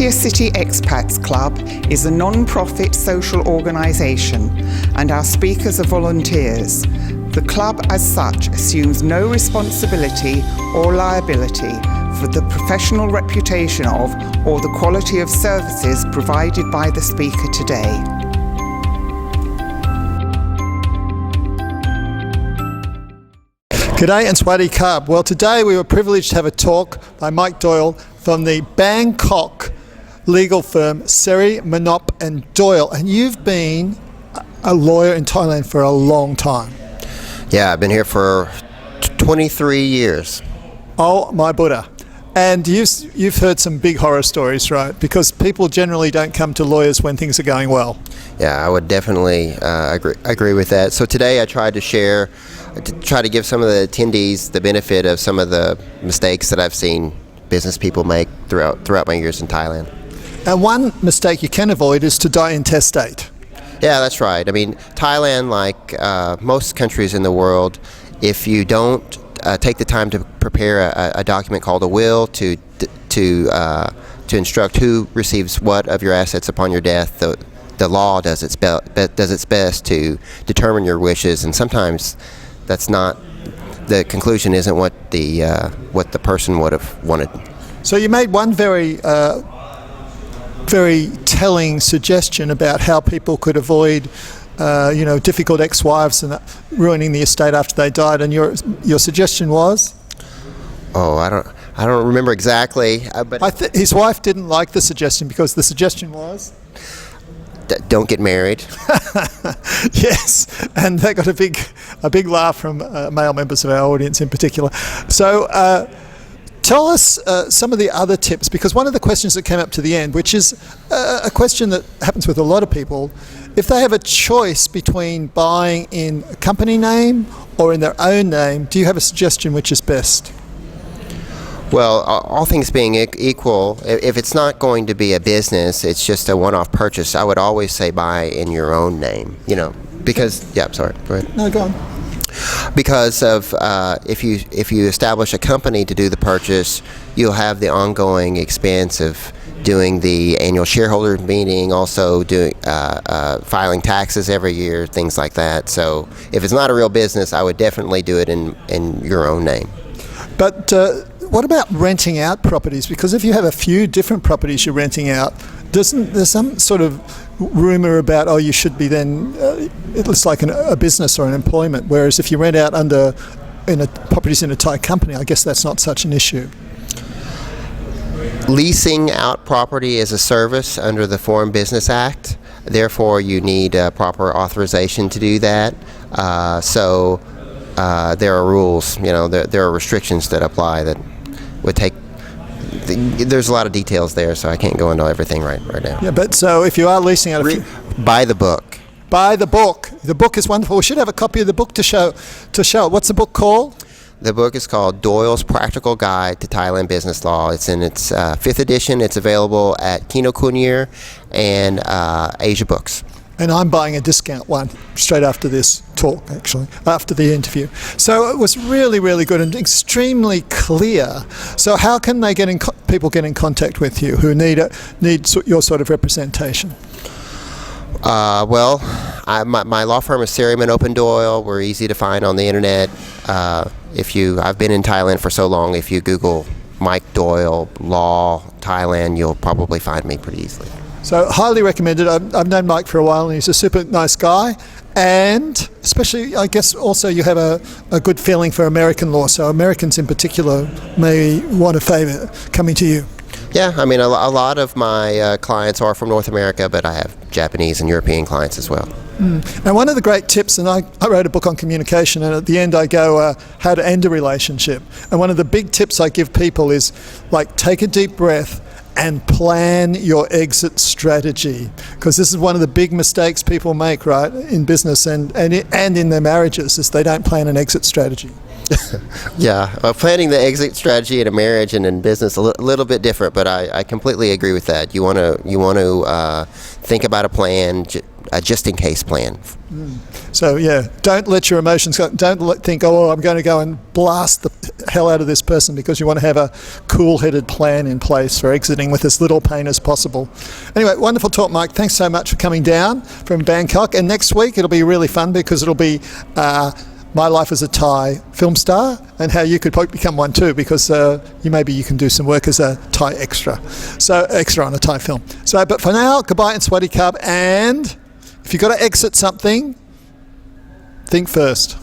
Cartier City Expats Club is a non-profit social organisation, and our speakers are volunteers. The club as such assumes no responsibility or liability for the professional reputation of or the quality of services provided by the speaker today. G'day and Swati Karb. Well, today we were privileged to have a talk by Mike Doyle from the Bangkok legal firm Seri, Manop and Doyle. And you've been a lawyer in Thailand for a long time. Yeah, I've been here for 23 years. Oh my Buddha. And you've heard some big horror stories, right? Because people generally don't come to lawyers when things are going well. Yeah, I would definitely agree with that. So today I tried to try to give some of the attendees the benefit of some of the mistakes that I've seen business people make throughout my years in Thailand. And one mistake you can avoid is to die intestate. Yeah, that's right. I mean, Thailand, like most countries in the world, if you don't take the time to prepare a document called a will to instruct who receives what of your assets upon your death, the law does its best to determine your wishes, and sometimes the conclusion isn't what the person would have wanted. So you made one very telling suggestion about how people could avoid difficult ex-wives and ruining the estate after they died, and your suggestion was? Oh, I don't remember exactly, but his wife didn't like the suggestion because the suggestion was? Don't get married. Yes, and that got a big laugh from male members of our audience in particular. So tell us some of the other tips, because one of the questions that came up to the end, which is a question that happens with a lot of people, if they have a choice between buying in a company name or in their own name, do you have a suggestion which is best? Well, all things being equal, if it's not going to be a business, it's just a one-off purchase, I would always say buy in your own name, because, sorry, go ahead. No, go on. Because of if you establish a company to do the purchase, you'll have the ongoing expense of doing the annual shareholder meeting, also doing filing taxes every year, things like that. So if it's not a real business, I would definitely do it in your own name. But what about renting out properties? Because if you have a few different properties you're renting out, there's some sort of rumour about, you should be then, it looks like a business or an employment, whereas if you rent out properties in a Thai company, I guess that's not such an issue. Leasing out property is a service under the Foreign Business Act. Therefore, you need proper authorization to do that. So there are rules, there are restrictions that apply that would take. There's a lot of details there, so I can't go into everything right now. Yeah, but so if you are leasing out buy the book. Buy the book. The book is wonderful. We should have a copy of the book to show. What's the book called? The book is called Doyle's Practical Guide to Thailand Business Law. It's in its 5th edition. It's available at Kinokunier and Asia Books. And I'm buying a discount one straight after this talk, actually, after the interview. So it was really, really good and extremely clear. So how can they people get in contact with you who need your sort of representation? My law firm is Seri, Manop and Doyle. We're easy to find on the internet. I've been in Thailand for so long, if you Google Mike Doyle Law Thailand, you'll probably find me pretty easily. So highly recommended. I've known Mike for a while and he's a super nice guy, and especially I guess also you have a good feeling for American law, so Americans in particular may want to favour coming to you. Yeah, I mean a lot of my clients are from North America, but I have Japanese and European clients as well. And one of the great tips, and I wrote a book on communication, and at the end I go how to end a relationship, and one of the big tips I give people is take a deep breath and plan your exit strategy, because this is one of the big mistakes people make, right, in business and in their marriages, is they don't plan an exit strategy. Yeah, planning the exit strategy in a marriage and in business a little bit different, but I completely agree with that. You want to think about a plan, a just in case plan. So yeah, don't let your emotions go. Don't think, oh, I'm going to go and blast the hell out of this person, because you want to have a cool-headed plan in place for exiting with as little pain as possible. Anyway, wonderful talk, Mike. Thanks so much for coming down from Bangkok. And next week it'll be really fun, because it'll be my life as a Thai film star, and how you could become one too, because maybe you can do some work as a Thai extra. So extra on a Thai film. So, but for now, goodbye and swaddy cub. And if you've got to exit something, think first.